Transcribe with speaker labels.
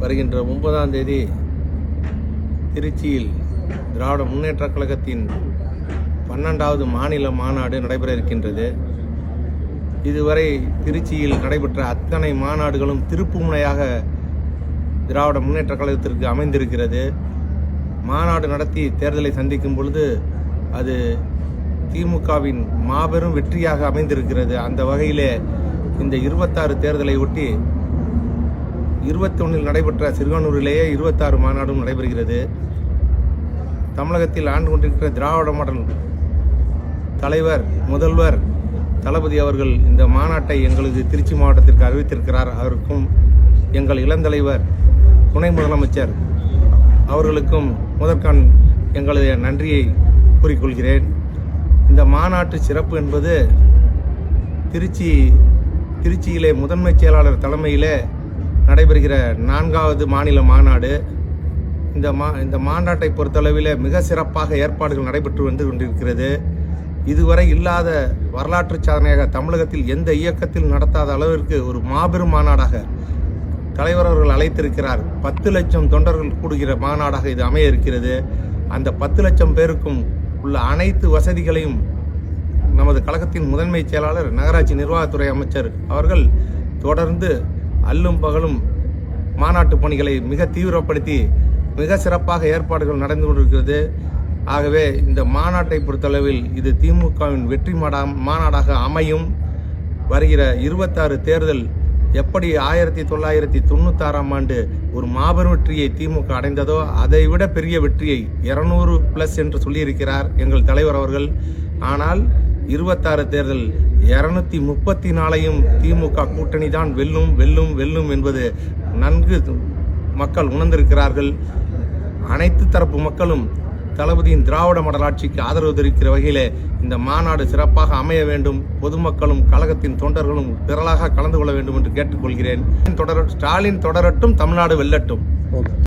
Speaker 1: வருகின்ற 9ஆம் தேதி திருச்சியில் திராவிட முன்னேற்றக் கழகத்தின் 12வது மாநில மாநாடு நடைபெற இருக்கின்றது. இதுவரை திருச்சியில் நடைபெற்ற அத்தனை மாநாடுகளும் திருப்புமுனையாக திராவிட முன்னேற்றக் கழகத்திற்கு அமைந்திருக்கிறது. மாநாடு நடத்தி தேர்தலை சந்திக்கும் பொழுது அது திமுகவின் மாபெரும் வெற்றியாக அமைந்திருக்கிறது. அந்த வகையிலே இந்த 26 தேர்தலை ஒட்டி 21 நடைபெற்ற சிறுகானூரிலேயே 26 மாநாடும் நடைபெறுகிறது. தமிழகத்தில் ஆண்டு கொண்டிருக்கிற திராவிட மாடல் தலைவர் முதல்வர் தளபதி அவர்கள் இந்த மாநாட்டை எங்களது திருச்சி மாவட்டத்திற்கு அறிவித்திருக்கிறார். அவருக்கும் எங்கள் இளந்தலைவர் துணை முதலமைச்சர் அவர்களுக்கும் முதற்கண் எங்களது நன்றியை கூறிக்கொள்கிறேன். இந்த மாநாட்டு சிறப்பு என்பது திருச்சியிலே முதன்மைச் செயலாளர் தலைமையிலே நடைபெறுகிற 4வது மாநில மாநாடு. இந்த மாநாட்டை பொறுத்தளவில் மிக சிறப்பாக ஏற்பாடுகள் நடைபெற்று வந்து கொண்டிருக்கிறது. இதுவரை இல்லாத வரலாற்று சாதனையாக தமிழகத்தில் எந்த இயக்கத்தில் நடத்தாத அளவிற்கு ஒரு மாபெரும் மாநாடாக தலைவர் அவர்கள் அழைத்திருக்கிறார். 10 லட்சம் தொண்டர்கள் கூடுகிற மாநாடாக இது அமைய இருக்கிறது. அந்த 10 லட்சம் பேருக்கும் உள்ள அனைத்து வசதிகளையும் நமது கழகத்தின் முதன்மை செயலாளர் நகராட்சி நிர்வாகத்துறை அமைச்சர் அவர்கள் தொடர்ந்து அல்லும் பகலும் மாநாட்டு பணிகளை மிக தீவிரப்படுத்தி மிக சிறப்பாக ஏற்பாடுகள் நடந்து கொண்டிருக்கிறது. ஆகவே இந்த மாநாட்டை பொறுத்தளவில் இது திமுகவின் வெற்றி மாநாடாக அமையும். வருகிற 26 தேர்தல் எப்படி 1996ஆம் ஆண்டு ஒரு மாபெரும் வெற்றியை திமுக அடைந்ததோ அதை விட பெரிய வெற்றியை 200+ என்று சொல்லியிருக்கிறார் எங்கள் தலைவர் அவர்கள். ஆனால் 26 தேர்தல் 234ஐயும் திமுக கூட்டணி தான் வெல்லும் வெல்லும் வெல்லும் என்பது நன்கு மக்கள் உணர்ந்திருக்கிறார்கள். அனைத்து தரப்பு மக்களும் தளபதியின் திராவிட மாடல் ஆட்சிக்கு ஆதரவு தெரிவிக்கிற வகையிலே இந்த மாநாடு சிறப்பாக அமைய வேண்டும். பொதுமக்களும் கழகத்தின் தொண்டர்களும் திரளாக கலந்து கொள்ள வேண்டும் என்று கேட்டுக்கொள்கிறேன். ஸ்டாலின் தொடரட்டும், தமிழ்நாடு வெல்லட்டும்.